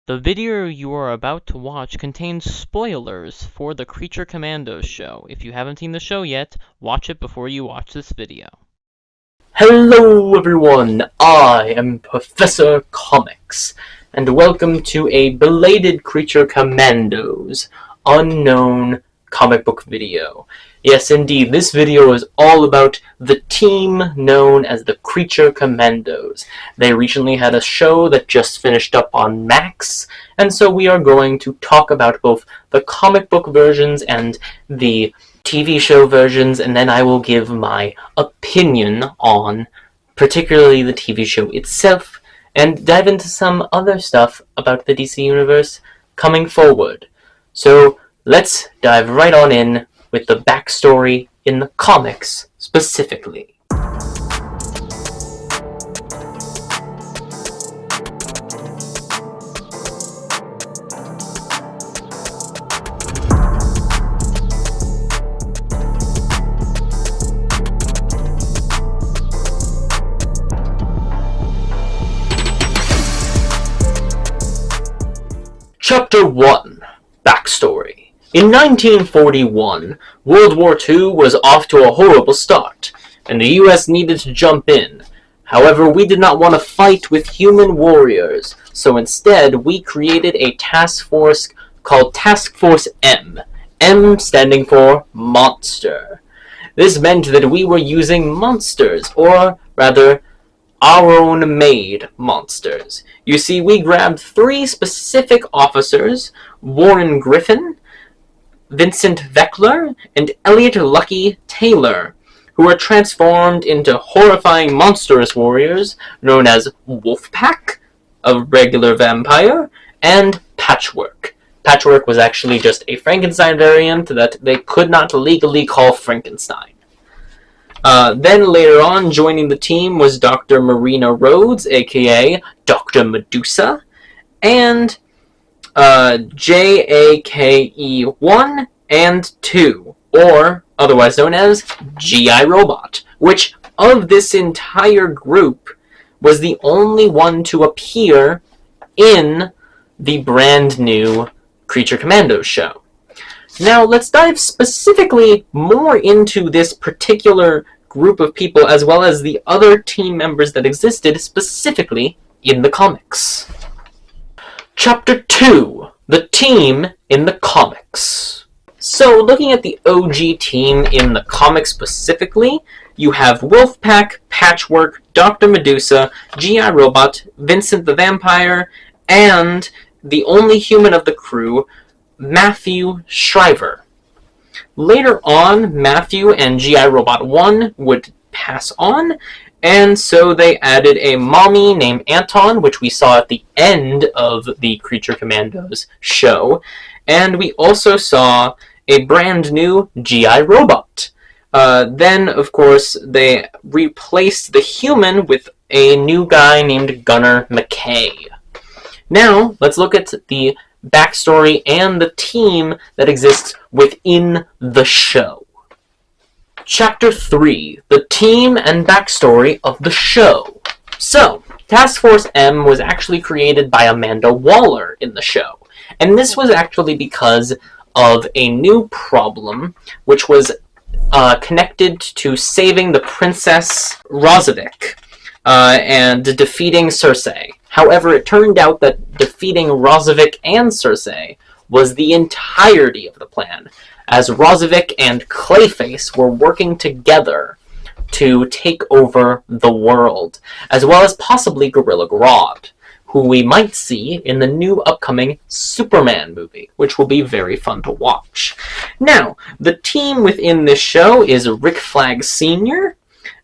The video you are about to watch contains spoilers for the Creature Commandos show. If you haven't seen the show yet, watch it before you watch this video. Hello everyone, I am Professor Comics, and welcome to a belated Creature Commandos unknown comic book video. Yes indeed, this video is all about the team known as the Creature Commandos. They recently had a show that just finished up on Max, and so we are going to talk about both the comic book versions and the TV show versions, and then I will give my opinion on particularly the TV show itself, and dive into some other stuff about the DC Universe coming forward. So let's dive right on in with the backstory in the comics specifically. Chapter 1. Backstory. In 1941, World War II was off to a horrible start, and the US needed to jump in. However, we did not want to fight with human warriors, so instead we created a task force called Task Force M, M standing for Monster. This meant that we were using monsters, or rather, our own made monsters. You see, we grabbed 3 specific officers, Warren Griffin, Vincent Veckler, and Elliot Lucky Taylor, who were transformed into horrifying monstrous warriors known as Wolfpack, a regular vampire, and Patchwork. Patchwork was actually just a Frankenstein variant that they could not legally call Frankenstein. Then later on, joining the team was Dr. Marina Rhodes, aka Dr. Medusa, and JAKE1 and 2, or otherwise known as G.I. Robot, which of this entire group was the only one to appear in the brand new Creature Commandos show. Now, let's dive specifically more into this particular group of people, as well as the other team members that existed specifically in the comics. Chapter 2. The team in the comics. So, looking at the OG team in the comics specifically, you have Wolfpack, Patchwork, Dr. Medusa, G.I. Robot, Vincent the Vampire, and the only human of the crew, Matthew Shriver. Later on, Matthew and G.I. Robot 1 would pass on, and so they added a mommy named Anton, which we saw at the end of the Creature Commandos show, and we also saw a brand new G.I. Robot. Then, of course, they replaced the human with a new guy named Gunnar McKay. Now, let's look at the backstory and the team that exists within the show. Chapter 3. The team and backstory of the show. So, Task Force M was actually created by Amanda Waller in the show, and this was actually because of a new problem, which was connected to saving the Princess Rosavik and defeating Cersei. However, it turned out that defeating Rosavik and Cersei was the entirety of the plan, as Rosavik and Clayface were working together to take over the world, as well as possibly Gorilla Grodd, who we might see in the new upcoming Superman movie, which will be very fun to watch. Now, the team within this show is Rick Flag Sr.,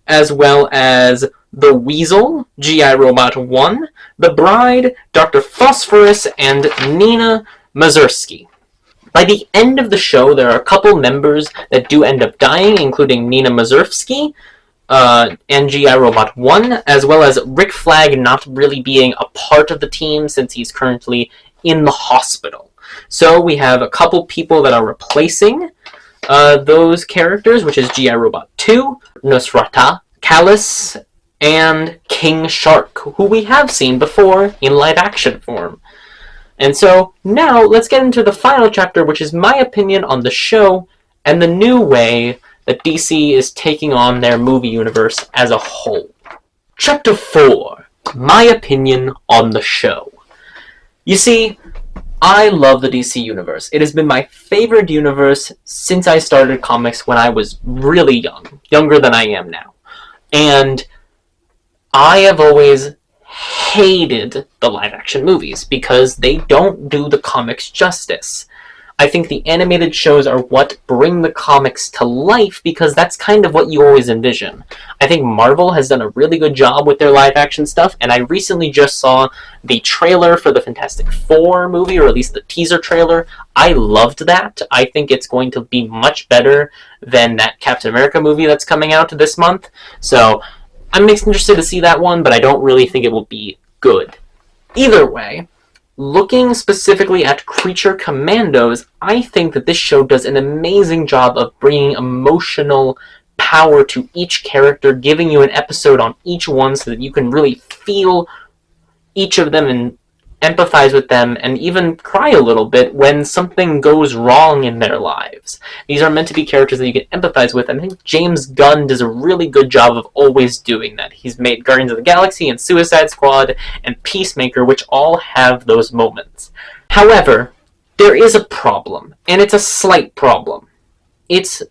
as well as the Weasel, G.I. Robot 1, the Bride, Dr. Phosphorus, and Nina Mazursky. By the end of the show, there are a couple members that do end up dying, including Nina Mazursky, and G.I. Robot 1, as well as Rick Flag not really being a part of the team since he's currently in the hospital. So we have a couple people that are replacing those characters, which is G.I. Robot 2, Nosrata, Callus, and King Shark, who we have seen before in live-action form. And so now let's get into the final chapter, which is my opinion on the show and the new way that DC is taking on their movie universe as a whole. Chapter 4, my opinion on the show. You see, I love the DC universe. It has been my favorite universe since I started comics when I was really young, younger than I am now. And I have always hated the live-action movies because they don't do the comics justice. I think the animated shows are what bring the comics to life because that's kind of what you always envision. I think Marvel has done a really good job with their live-action stuff, and I recently just saw the trailer for the Fantastic Four movie, or at least the teaser trailer. I loved that. I think it's going to be much better than that Captain America movie that's coming out this month. So I'm interested to see that one, but I don't really think it will be good. Either way, looking specifically at Creature Commandos, I think that this show does an amazing job of bringing emotional power to each character, giving you an episode on each one so that you can really feel each of them and empathize with them and even cry a little bit when something goes wrong in their lives. These are meant to be characters that you can empathize with, and I think James Gunn does a really good job of always doing that. He's made Guardians of the Galaxy and Suicide Squad and Peacemaker, which all have those moments. However, there is a problem, and it's a slight problem. It's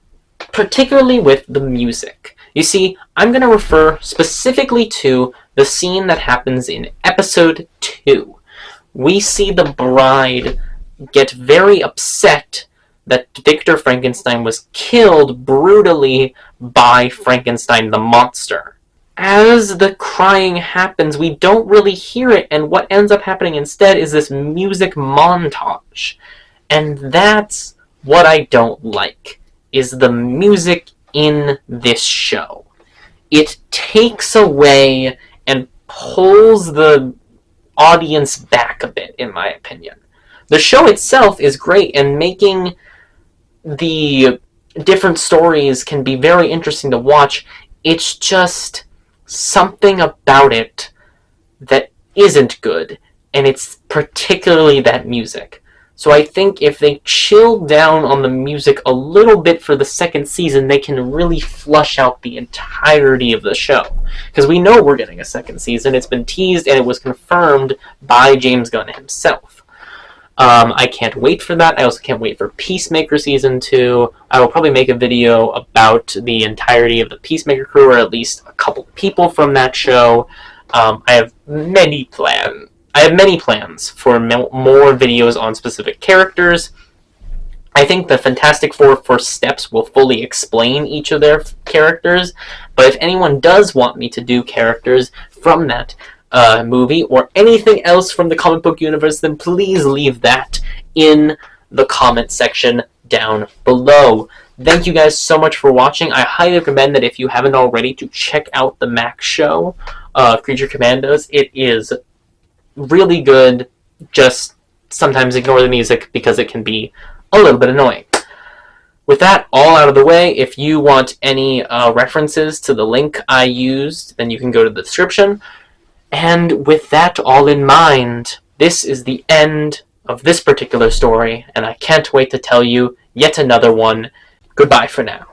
particularly with the music. You see, I'm going to refer specifically to the scene that happens in episode 2. We see the bride get very upset that Victor Frankenstein was killed brutally by Frankenstein the monster. As the crying happens, we don't really hear it, and what ends up happening instead is this music montage. And that's what I don't like, is the music in this show. It takes away and pulls the audience back a bit, in my opinion. The show itself is great, and making the different stories can be very interesting to watch. It's just something about it that isn't good, and it's particularly that music. So I think if they chill down on the music a little bit for the second season, they can really flush out the entirety of the show. Because we know we're getting a second season. It's been teased, and it was confirmed by James Gunn himself. I can't wait for that. I also can't wait for Peacemaker Season 2. I will probably make a video about the entirety of the Peacemaker crew, or at least a couple people from that show. I have many plans. For more videos on specific characters. I think the Fantastic Four First Steps will fully explain each of their characters, but if anyone does want me to do characters from that movie or anything else from the comic book universe, then please leave that in the comment section down below. Thank you guys so much for watching. I highly recommend that if you haven't already to check out the Max show of Creature Commandos. It is really good. Just sometimes ignore the music because it can be a little bit annoying. With that all out of the way, if you want any references to the link I used, then you can go to the description. And with that all in mind, this is the end of this particular story, and I can't wait to tell you yet another one. Goodbye for now.